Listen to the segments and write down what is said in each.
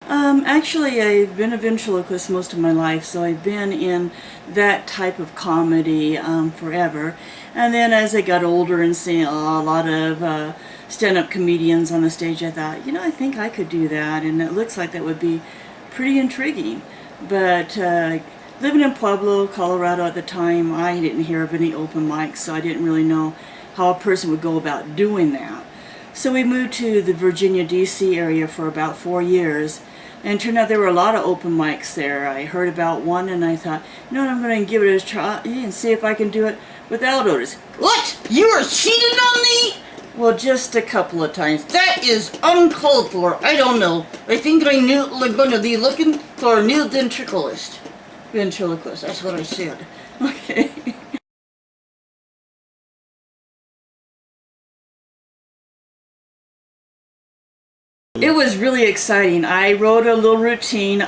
Actually, I've been a ventriloquist most of my life, so I've been in that type of comedy forever. And then as I got older and seeing a lot of stand-up comedians on the stage, I thought, I think I could do that, and it looks like that would be pretty intriguing. But living in Pueblo, Colorado at the time, I didn't hear of any open mics, so I didn't really know how a person would go about doing that. So we moved to the Virginia, D.C. area for about 4 years. And it turned out there were a lot of open mics there. I heard about one and I thought, I'm going to give it a try and see if I can do it without Otis. What? You were cheating on me? Well, just a couple of times. That is uncalled for. I don't know. I think I'm going to be looking for a new ventriloquist. Ventriloquist, That's what I said. Okay. It was really exciting. I wrote a little routine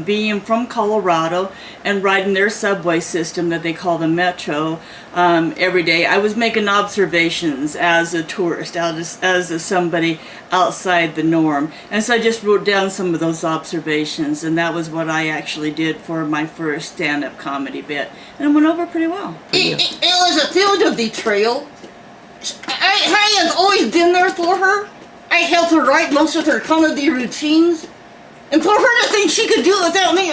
being from Colorado and riding their subway system that they call the Metro every day. I was making observations as a tourist, as somebody outside the norm. And so I just wrote down some of those observations, and that was what I actually did for my first stand-up comedy bit. And it went over pretty well. It was a feeling of betrayal. I have always been there for her. I helped her write most of her comedy routines, and for her to think she could do it without me,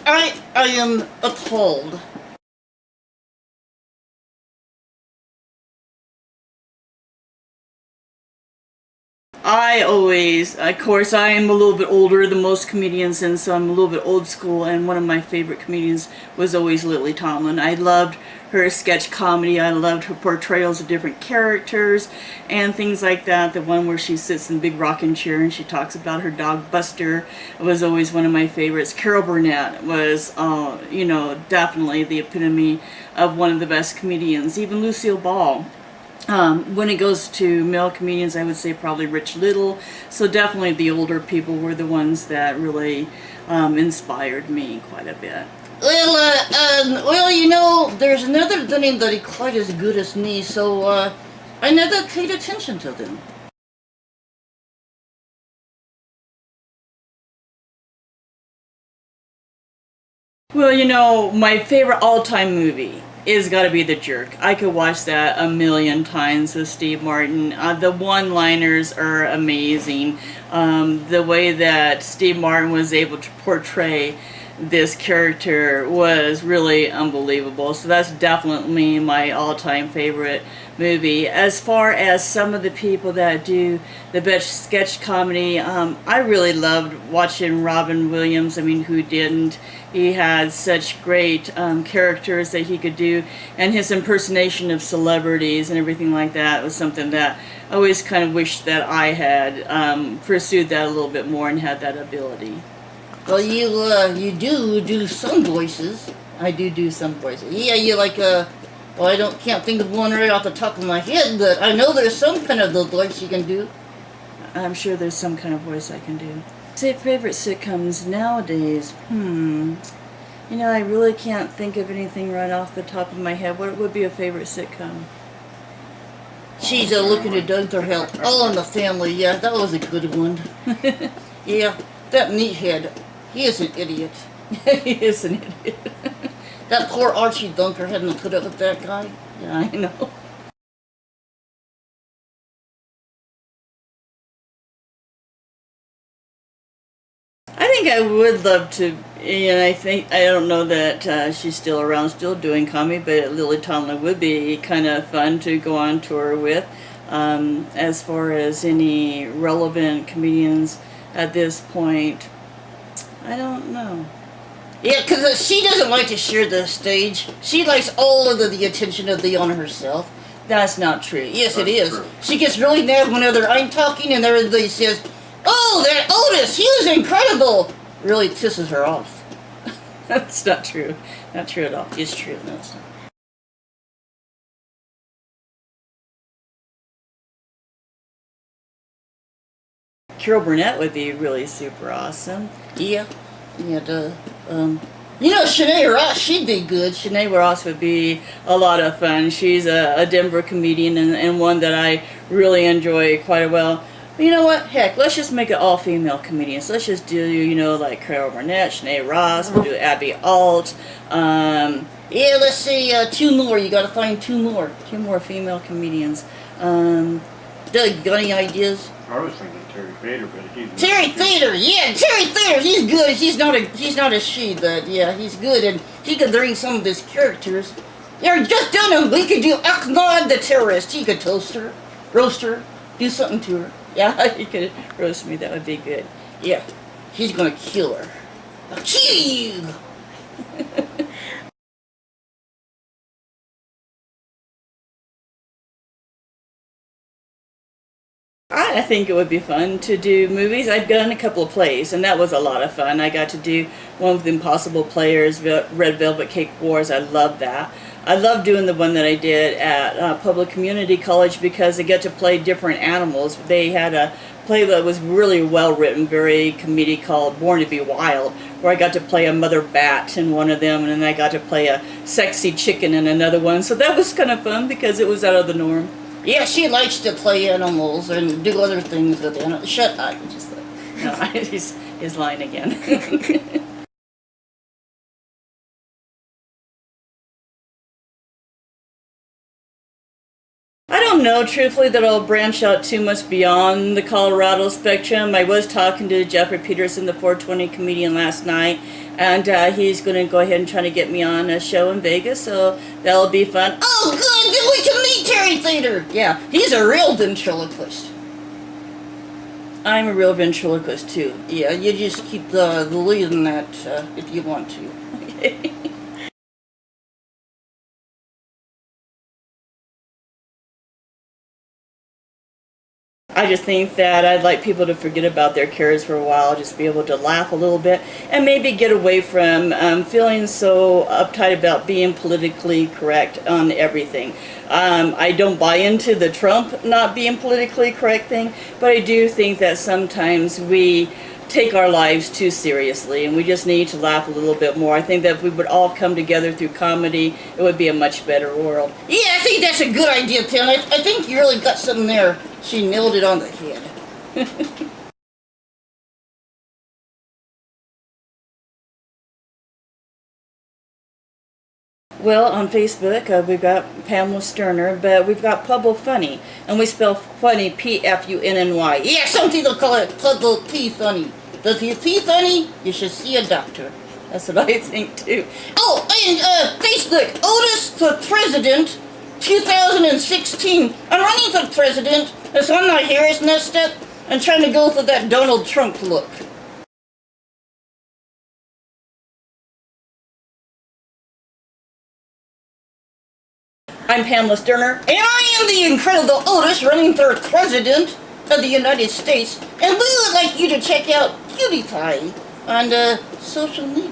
I am appalled. Of course, I am a little bit older than most comedians, and so I'm a little bit old school, and one of my favorite comedians was always Lily Tomlin. I loved her sketch comedy. I loved her portrayals of different characters and things like that. The one where she sits in a big rocking chair and she talks about her dog Buster was always one of my favorites. Carol Burnett was, definitely the epitome of one of the best comedians. Even Lucille Ball. When it goes to male comedians, I would say probably Rich Little. So definitely the older people were the ones that really inspired me quite a bit. Well, there's another anybody quite as good as me, so I never paid attention to them. Well, my favorite all-time movie is got to be The Jerk. I could watch that a million times with Steve Martin. The one-liners are amazing. The way that Steve Martin was able to portray this character was really unbelievable. So that's definitely my all-time favorite movie. As far as some of the people that do the best sketch comedy, I really loved watching Robin Williams. I mean, who didn't? He had such great characters that he could do, and his impersonation of celebrities and everything like that was something that I always kind of wished that I had pursued that a little bit more and had that ability. Well, you do some voices. I do some voices. Yeah, you can't think of one right off the top of my head, but I know there's some kind of the voice you can do. I'm sure there's some kind of voice I can do. Say favorite sitcoms nowadays. I really can't think of anything right off the top of my head. What would be a favorite sitcom? She's looking at Dr. Help. All in the Family. Yeah, that was a good one. Yeah, that meathead. He is an idiot. He is an idiot. That poor Archie Dunker hadn't put up with that guy. Yeah, I know. I think I would love to, and I don't know that she's still around, still doing comedy, but Lily Tomlin would be kind of fun to go on tour with. As far as any relevant comedians at this point, I don't know. Yeah, because she doesn't like to share the stage. She likes all of the attention of the on herself. That's not true. Yes, it is. She gets really mad whenever I'm talking and everybody says, "Oh, that Otis, he was incredible!" Really pisses her off. That's not true. Not true at all. It's true. No, it's not. Carol Burnett would be really super awesome. Yeah. Shanae Ross, she'd be good. Shanae Ross would be a lot of fun. She's a Denver comedian and one that I really enjoy quite well. You know what? Heck, let's just make it all female comedians. Let's just do, like Carol Burnett, Shanae Ross, we'll do Abby Alt. Yeah, let's say 2 more. You gotta find 2 more. 2 more female comedians. Doug, you got any ideas? I was thinking Terry Fader, but he's Terry Fader, yeah, Terry Fader, he's good. He's not a she, but yeah, he's good, and he could bring some of his characters. Yeah, just done him. We could do Aknod the terrorist. He could toast her, roast her, do something to her. Yeah, You could roast me, that would be good. yeah, he's gonna kill her. I'll kill you. I think it would be fun to do movies. I've done a couple of plays, and that was a lot of fun. I got to do one with Impossible Players, Red Velvet Cake Wars. I love that. I love doing the one that I did at Public Community College because I get to play different animals. They had a play that was really well written, very comedic, called Born to be Wild, where I got to play a mother bat in one of them, and then I got to play a sexy chicken in another one. So that was kind of fun because it was out of the norm. Yeah, she likes to play animals and do other things with animals. Shut up. Just no, he's lying again. I don't know, truthfully, that I'll branch out too much beyond the Colorado spectrum. I was talking to Jeffrey Peterson, the 420 comedian, last night, and he's going to go ahead and try to get me on a show in Vegas, so that'll be fun. Oh, good! Then we can meet Terry Fader! Yeah, he's a real ventriloquist. I'm a real ventriloquist, too. Yeah, you just keep the lead in that if you want to. Okay. I just think that I'd like people to forget about their cares for a while, just be able to laugh a little bit, and maybe get away from feeling so uptight about being politically correct on everything. I don't buy into the Trump not being politically correct thing, but I do think that sometimes we take our lives too seriously, and we just need to laugh a little bit more. I think that if we would all come together through comedy, it would be a much better world. Yeah, I think that's a good idea, Tim. I think you really got something there. She nailed it on the head. Well, on Facebook, we've got Pamla Sterner, but we've got Pueblo Funny, and we spell funny P-F-U-N-N-Y. Yeah, some people call it Pueblo P funny. But if you pee funny, you should see a doctor. That's what I think, too. Oh, and Facebook, Otis for president, 2016. I'm running for president, as I'm not hair is messed up. I'm trying to go for that Donald Trump look. I'm Pamla Sterner. And I am the incredible Otis running for president of the United States. And we would like you to check out PewDiePie on social media.